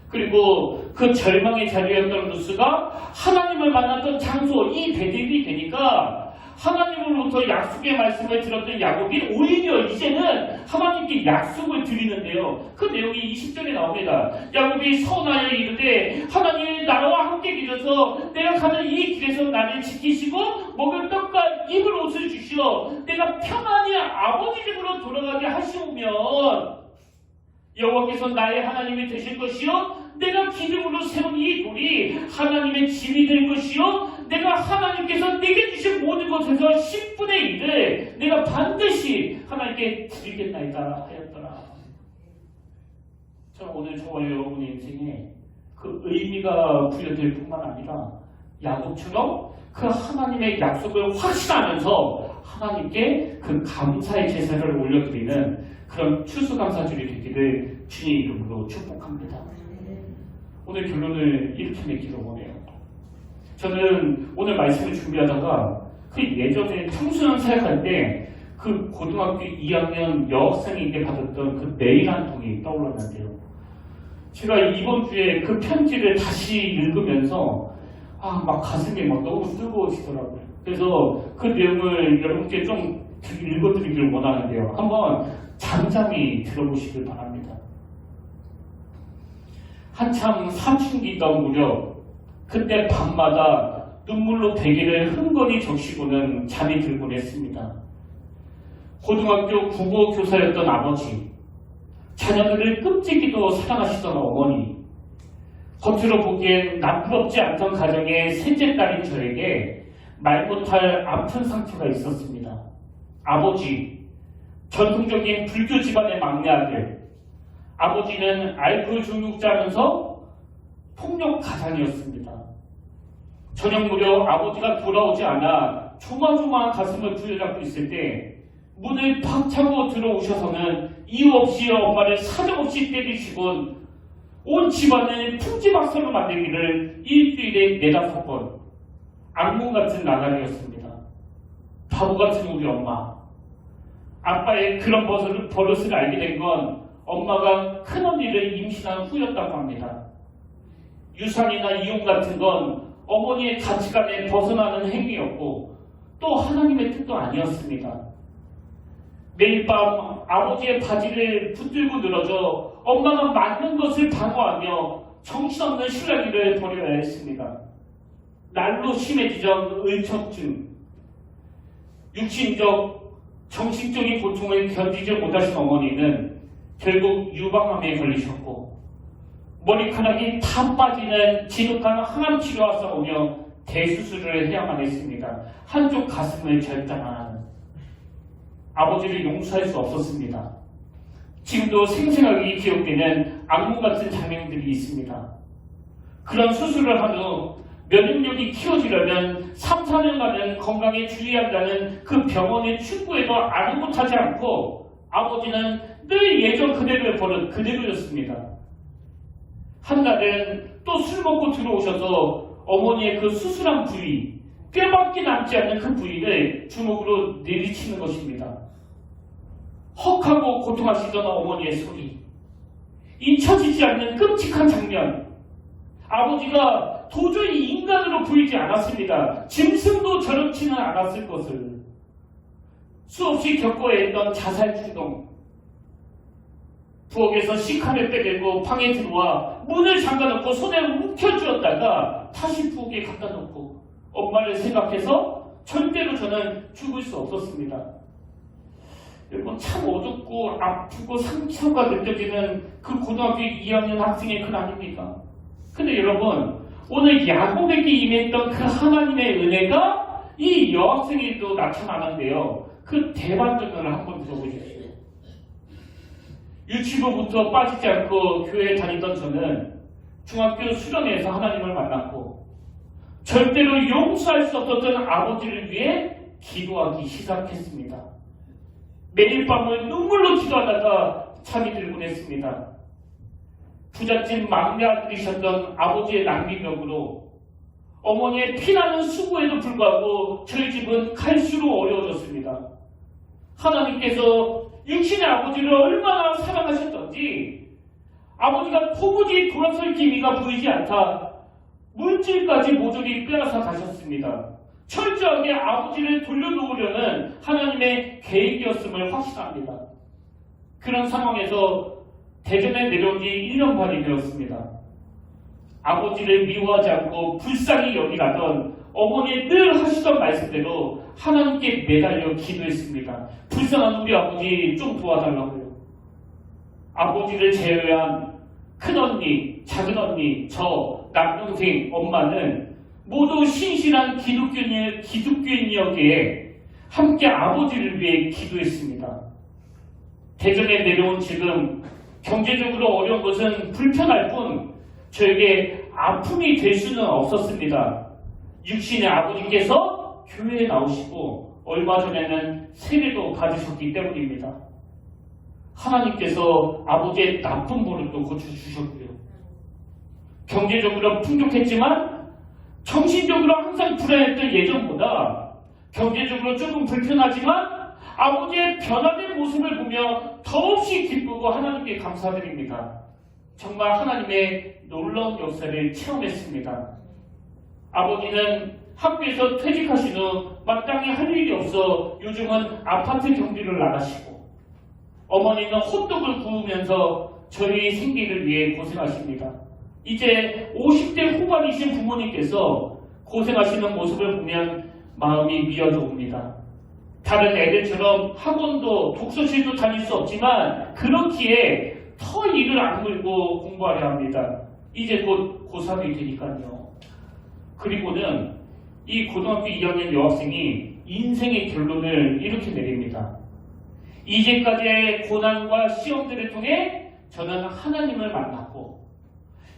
그리고 그 절망의 자리였던 루스가 하나님을 만났던 장소, 이 베델이 되니까 하나님으로부터 약속의 말씀을 들었던 야곱이 오히려 이제는 하나님께 약속을 드리는데요. 그 내용이 20절에 나옵니다. 야곱이 서원하여 이르되 하나님이 나와 함께 계셔서 내가 가는 이 길에서 나를 지키시고 먹을 떡과 입을 옷을 주시어 내가 평안히 아버지 집으로 돌아가게 하시오면 여호와께서 나의 하나님이 되실 것이요 내가 기름으로 세운 이 돌이 하나님의 집이 될 것이요 내가 하나님께서 내게 주신 모든 것에서 10분의 1을 내가 반드시 하나님께 드리겠나이다 하였더라. 저는 오늘 저와 여러분의 인생에 그 의미가 부여될 뿐만 아니라 야곱처럼 그 하나님의 약속을 확신하면서 하나님께 그 감사의 제사를 올려드리는 그런 추수감사주일이 되기를 주님 이름으로 축복합니다. 오늘 결론을 이렇게 맺기를 원해요. 저는 오늘 말씀을 준비하다가 그 예전에 청소년 사역할 때 그 고등학교 2학년 여학생에게 받았던 그 메일 한 통이 떠올랐는데요. 제가 이번 주에 그 편지를 다시 읽으면서 막 가슴이 막 너무 뜨거워지더라고요. 그래서 그 내용을 여러분께 좀 읽어드리기를 원하는데요. 한번 잠잠히 들어보시길 바랍니다. 한참 사춘기가 무렵 그때 밤마다 눈물로 베개를 흥건히 적시고는 잠이 들곤 했습니다. 고등학교 국어 교사였던 아버지, 자녀들을 끔찍이도 사랑하시던 어머니, 겉으로 보기엔 나쁘지 않던 가정의 셋째 딸인 저에게 말 못할 아픈 상처가 있었습니다. 아버지, 전통적인 불교 집안의 막내 아들, 아버지는 알코올 중독자면서 폭력 가장이었습니다. 저녁 무렵 아버지가 돌아오지 않아 조마조마한 가슴을 부여잡고 있을 때 문을 팍 차고 들어오셔서는 이유 없이 엄마를 사정없이 때리시곤 온 집안을 풍지박산으로 만들기를 일주일에 4-5번. 악몽 같은 나날이었습니다. 바보 같은 우리 엄마. 아빠의 그런 버릇을 알게 된 건 엄마가 큰언니를 임신한 후였다고 합니다. 유산이나 이혼 같은 건 어머니의 가치관에 벗어나는 행위였고 또 하나님의 뜻도 아니었습니다. 매일 밤 아버지의 바지를 붙들고 늘어져 엄마가 맞는 것을 방어하며 정신없는 실랑이를 벌여야 했습니다. 날로 심해지던 을척증, 육신적, 정신적인 고통을 견디지 못하신 어머니는 결국 유방암에 걸리셨고 머리카락이 다 빠지는 지독한 항암 치료와 싸우며 대수술을 해야만 했습니다. 한쪽 가슴을 절단하는 아버지를 용서할 수 없었습니다. 지금도 생생하게 기억되는 악몽 같은 장면들이 있습니다. 그런 수술을 한 후 면역력이 키워지려면 3-4년간은 건강에 주의한다는 그 병원의 충고에도 아랑곳하지 않고 아버지는 늘 예전 그대로의 버릇 그대로였습니다. 한 날은 또 술 먹고 들어오셔서 어머니의 그 수술한 부위, 뼈밖에 남지 않는 그 부위를 주먹으로 내리치는 것입니다. 헉하고 고통하시던 어머니의 소리, 잊혀지지 않는 끔찍한 장면. 아버지가 도저히 인간으로 보이지 않았습니다. 짐승도 저렇지는 않았을 것을. 수없이 겪어야 했던 자살 충동. 부엌에서 식칼을 빼들고 방에 들어와 문을 잠가놓고 손에 움켜쥐었다가 다시 부엌에 갖다 놓고 엄마를 생각해서 절대로 저는 죽을 수 없었습니다. 여러분, 참 어둡고 아프고 상처가 느껴지는 그 고등학교 2학년 학생의 글 아닙니까? 근데 여러분, 오늘 야곱에게 임했던 그 하나님의 은혜가 이 여학생에도 나타나는데요. 그 대반전을 한번 들어보십시오. 유치부부터 빠지지 않고 교회에 다니던 저는 중학교 수련회에서 하나님을 만났고 절대로 용서할 수 없었던 아버지를 위해 기도하기 시작했습니다. 매일 밤을 눈물로 기도하다가 잠이 들곤 했습니다. 부잣집 막내 아들이셨던 아버지의 낭비벽으로 어머니의 피나는 수고에도 불구하고 저희 집은 갈수록 어려워졌습니다. 하나님께서 육신의 아버지를 얼마나 사랑하셨던지 아버지가 도무지 돌아설 기미가 보이지 않다 물질까지 모조리 빼앗아 가셨습니다. 철저하게 아버지를 돌려놓으려는 하나님의 계획이었음을 확신합니다. 그런 상황에서 대전에 내려온 지 1년 반이 되었습니다. 아버지를 미워하지 않고 불쌍히 여기라던 어머니의 늘 하시던 말씀대로 하나님께 매달려 기도했습니다. 불쌍한 우리 아버지 좀 도와달라고요. 아버지를 제외한 큰언니, 작은언니, 저, 남동생, 엄마는 모두 신실한 기독교인이었기에 함께 아버지를 위해 기도했습니다. 대전에 내려온 지금 경제적으로 어려운 것은 불편할 뿐 저에게 아픔이 될 수는 없었습니다. 육신의 아버지께서 교회에 나오시고 얼마 전에는 세례도 받으셨기 때문입니다. 하나님께서 아버지의 나쁜 버릇도 고쳐주셨고요. 경제적으로 풍족했지만 정신적으로 항상 불안했던 예전보다 경제적으로 조금 불편하지만 아버지의 변화된 모습을 보며 더없이 기쁘고 하나님께 감사드립니다. 정말 하나님의 놀라운 역사를 체험했습니다. 아버지는 학교에서 퇴직하신 후 마땅히 할 일이 없어 요즘은 아파트 경비를 나가시고 어머니는 호떡을 구우면서 저희 생계를 위해 고생하십니다. 이제 50대 후반이신 부모님께서 고생하시는 모습을 보면 마음이 미어져 옵니다. 다른 애들처럼 학원도 독서실도 다닐 수 없지만 그렇기에 더 이를 악물고 공부하려 합니다. 이제 곧 고3이 되니까요. 그리고는 이 고등학교 2학년 여학생이 인생의 결론을 이렇게 내립니다. 이제까지의 고난과 시험들을 통해 저는 하나님을 만났고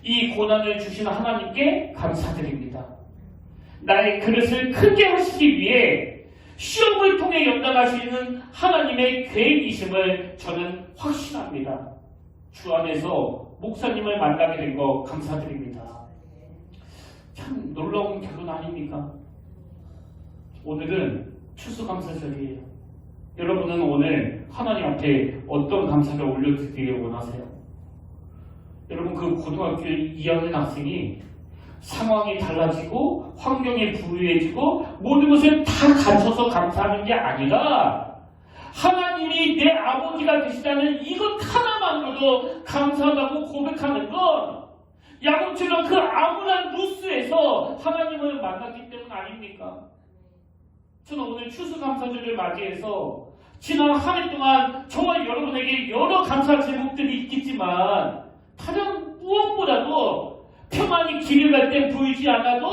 이 고난을 주신 하나님께 감사드립니다. 나의 그릇을 크게 하시기 위해 시험을 통해 연단하시는 하나님의 계획이심을 저는 확신합니다. 주 안에서 목사님을 만나게 된 거 감사드립니다. 참 놀라운 결혼 아닙니까? 오늘은 추수감사절이에요. 여러분은 오늘 하나님 앞에 어떤 감사를 올려드리길 원하세요? 여러분, 그 고등학교 2학년 학생이 상황이 달라지고 환경이 부유해지고 모든 것을 다 갖춰서 감사하는 게 아니라 하나님이 내 아버지가 되시다는 이것 하나만으로도 감사하다고 고백하는 건 야곱처럼 그 암울한 루스에서 하나님을 만났기 때문 아닙니까? 저는 오늘 추수감사절을 맞이해서 지난 한 해 동안 저와 여러분에게 여러 감사 제목들이 있겠지만 다른 무엇보다도 평안이 길을 갈 때 보이지 않아도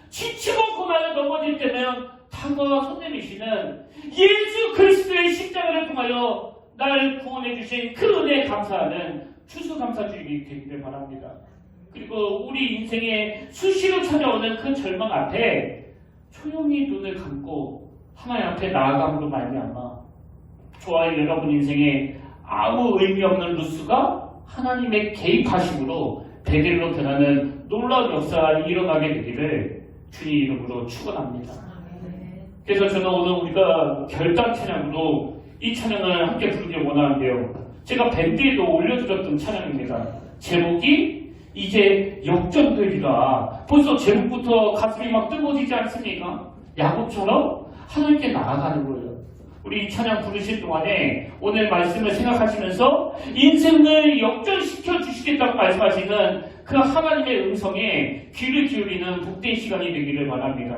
지치고 고난을 넘어질 때면 다가와 손 내미시는 예수 그리스도의 십자가를 통하여 나를 구원해 주신 그 은혜에 감사하는 추수감사주일이 되기를 바랍니다. 그리고 우리 인생에 수시로 찾아오는 그 절망 앞에 조용히 눈을 감고 하나님 앞에 나아감으로 말미암아 저와 여러분 인생에 아무 의미 없는 루스가 하나님의 개입하심으로 베델로 변하는 놀라운 역사가 일어나게 되기를 주님 이름으로 축원합니다. 그래서 저는 오늘 우리가 결단 찬양으로 이 찬양을 함께 부르길 원하는데요. 제가 밴드에도 올려드렸던 찬양입니다. 제목이 이제 역전되리라. 벌써 제목부터 가슴이 막 뜨거워지지 않습니까? 야곱처럼 하나님께 나아가는 거예요. 우리 이 찬양 부르실 동안에 오늘 말씀을 생각하시면서 인생을 역전시켜 주시겠다고 말씀하시는 그 하나님의 음성에 귀를 기울이는 복된 시간이 되기를 바랍니다.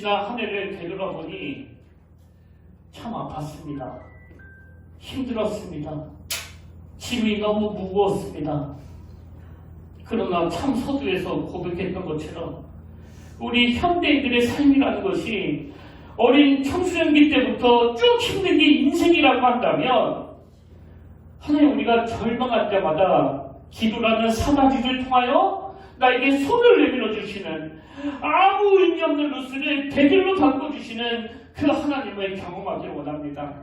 지난 한 해를 되돌아보니 참 아팠습니다. 힘들었습니다. 짐이 너무 무거웠습니다. 그러나 참 서두에서 고백했던 것처럼 우리 현대인들의 삶이라는 것이 어린 청소년기 때부터 쭉 힘든 게 인생이라고 한다면 하나님 우리가 절망할 때마다 기도라는 사다지를 통하여 나에게 손을 내밀어 주시는 아무 의미 없는 루스를 대들로 바꿔주시는 그 하나님을 경험하기를 원합니다.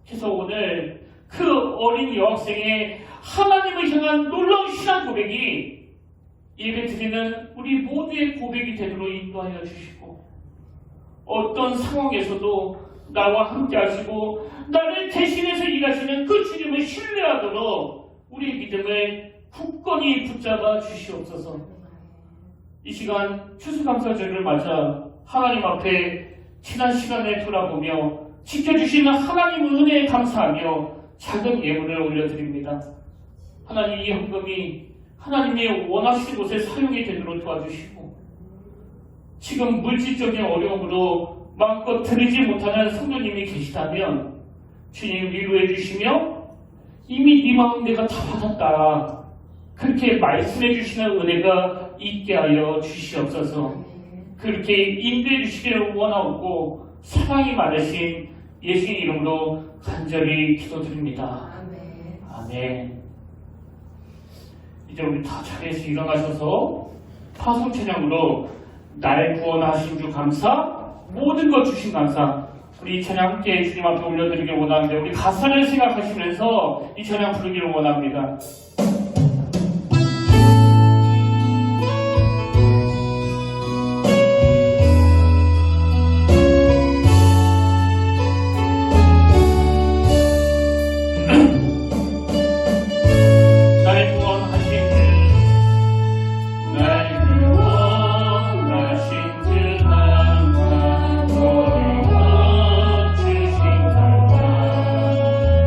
그래서 오늘 그 어린 여학생의 하나님을 향한 놀라운 신앙 고백이 예배 드리는 우리 모두의 고백이 되도록 인도하여 주시고 어떤 상황에서도 나와 함께 하시고 나를 대신해서 일하시는 그 주님을 신뢰하도록 우리의 믿음을 굳건히 붙잡아 주시옵소서. 이 시간 추수감사절을 맞아 하나님 앞에 지난 시간을 돌아보며 지켜주시는 하나님의 은혜에 감사하며 작은 예물을 올려드립니다. 하나님 이 헌금이 하나님의 원하시는 곳에 사용이 되도록 도와주시고 지금 물질적인 어려움으로 마음껏 드리지 못하는 성도님이 계시다면 주님 위로해 주시며 이미 네 마음 내가 다 받았다 그렇게 말씀해 주시는 은혜가 있게 하여 주시옵소서. 그렇게 인도해 주시기를 원하옵고 사랑이 많으신 예수의 이름으로 간절히 기도드립니다. 아멘. 이제 우리 다 자리에서 일어나셔서 파송 찬양으로 날 구원하신 주 감사, 모든 것 주신 감사, 우리 이 찬양 함께 주님 앞에 올려드리길 원하는데 우리 가사를 생각하시면서 이 찬양 부르기를 원합니다.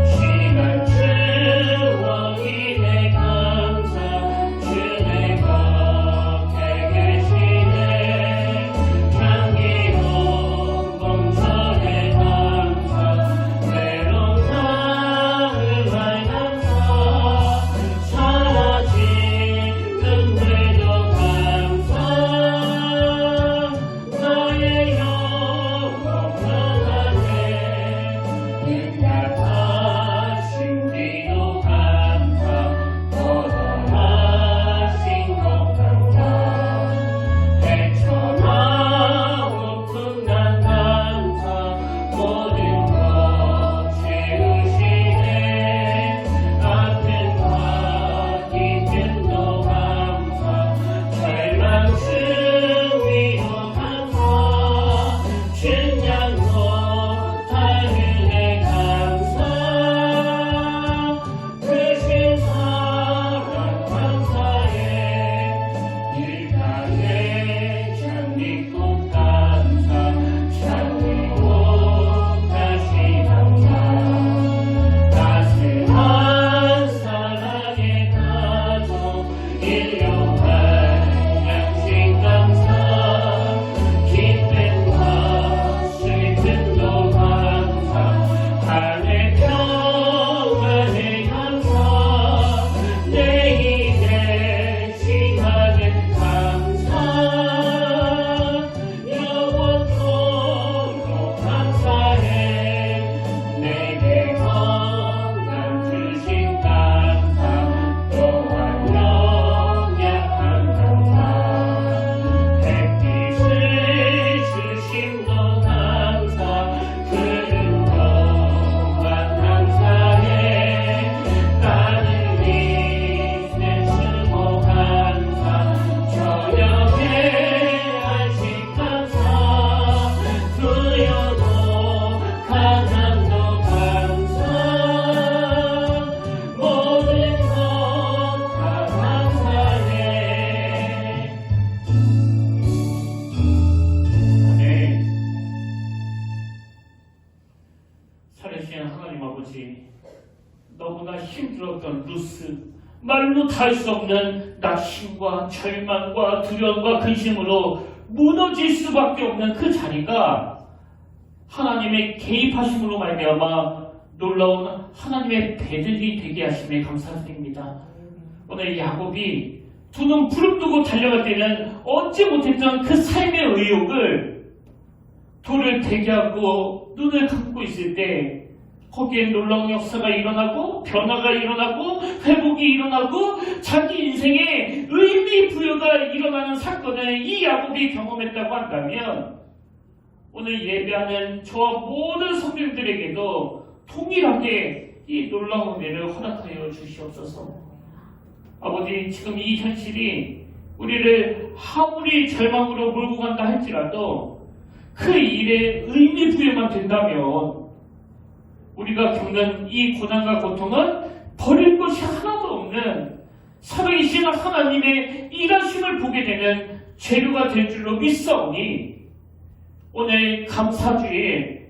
시간 추억이 내가 살아계신 하나님 아버지, 너무나 힘들었던 루스, 말로 다 할 수 없는 낙심과 절망과 두려움과 근심으로 무너질 수밖에 없는 그 자리가 하나님의 개입하심으로 말미암아 놀라운 하나님의 배들이 되게 하심에 감사드립니다. 오늘 야곱이 두 눈 부릅뜨고 달려갈 때는 얻지 못했던 그 삶의 의욕을 돌을 대기하고 눈을 감고 있을 때 거기에 놀라운 역사가 일어나고 변화가 일어나고 회복이 일어나고 자기 인생에 의미 부여가 일어나는 사건을 이 야곱이 경험했다고 한다면 오늘 예배하는 저와 모든 성도들에게도 동일하게 이 놀라운 은혜를 허락하여 주시옵소서. 아버지, 지금 이 현실이 우리를 아무리 절망으로 몰고 간다 할지라도 그 일에 의미 부여만 된다면 우리가 겪는 이 고난과 고통은 버릴 것이 하나도 없는 살아계신 하나님의 일하심을 보게 되는 재료가 될 줄로 믿사오니 오늘 감사주일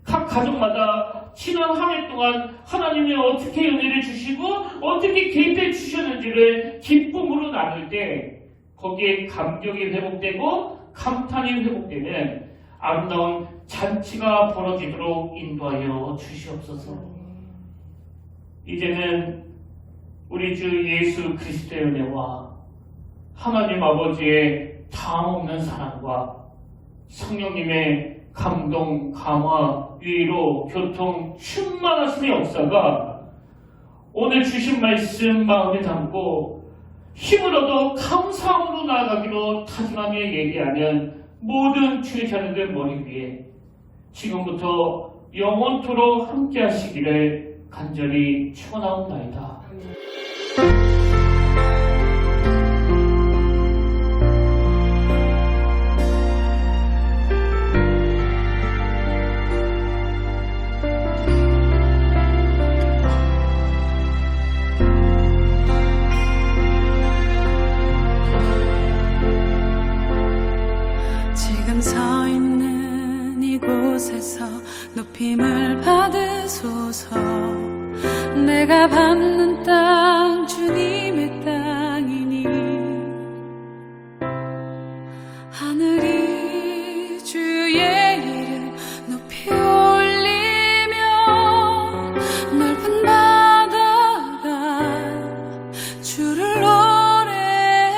각 가족마다 지난 한 해 동안 하나님이 어떻게 은혜를 주시고 어떻게 개입해 주셨는지를 기쁨으로 나눌 때 거기에 감격이 회복되고 감탄이 회복되는 아름다운 잔치가 벌어지도록 인도하여 주시옵소서. 이제는 우리 주 예수 그리스도의 은혜와 하나님 아버지의 다함없는 사랑과 성령님의 감동, 감화, 위로, 교통, 충만하심의 역사가 오늘 주신 말씀 마음에 담고 힘을 얻어 감사함으로 나아가기로 다짐하며 예배하는 모든 주의 자녀들 머리 위에 지금부터 영원토록 함께 하시기를 간절히 축원하옵나이다. 지금 서 있는 이곳에서 높임을 받으소서. 내가 밟는 땅 주님의 땅이니 하늘이 주의 이름 높이 올리며 넓은 바다가 주를 노래해.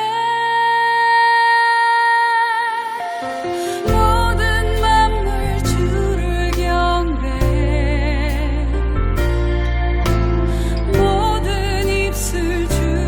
모든 만물 주를 경배해. 모든 입술 주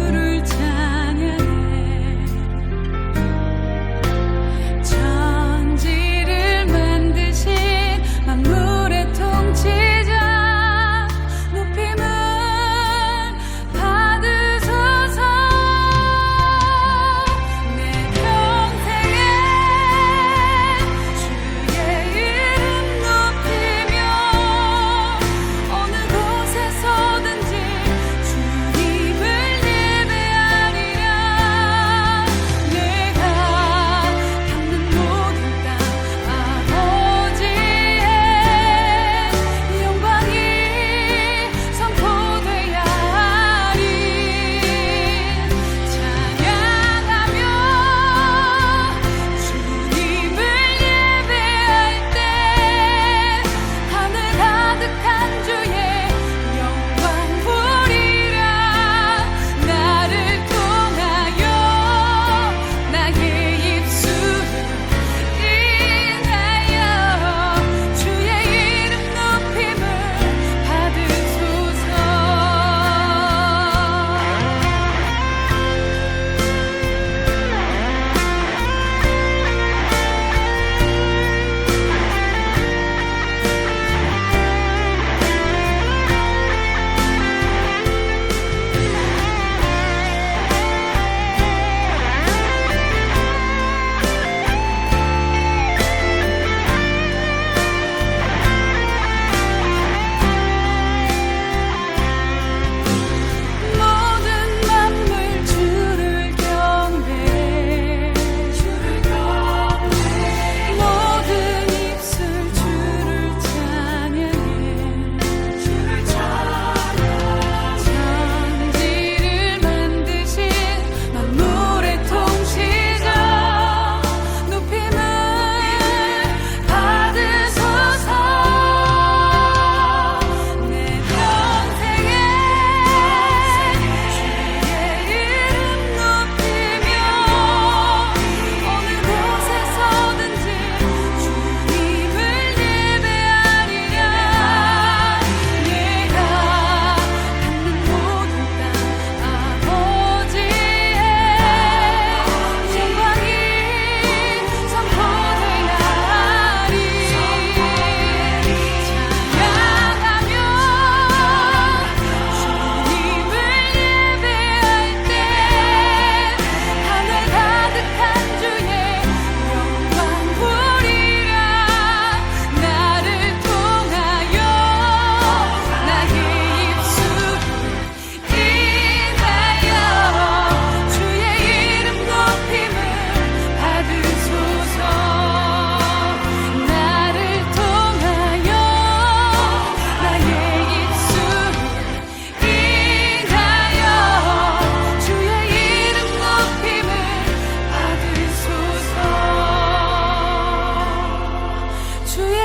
주의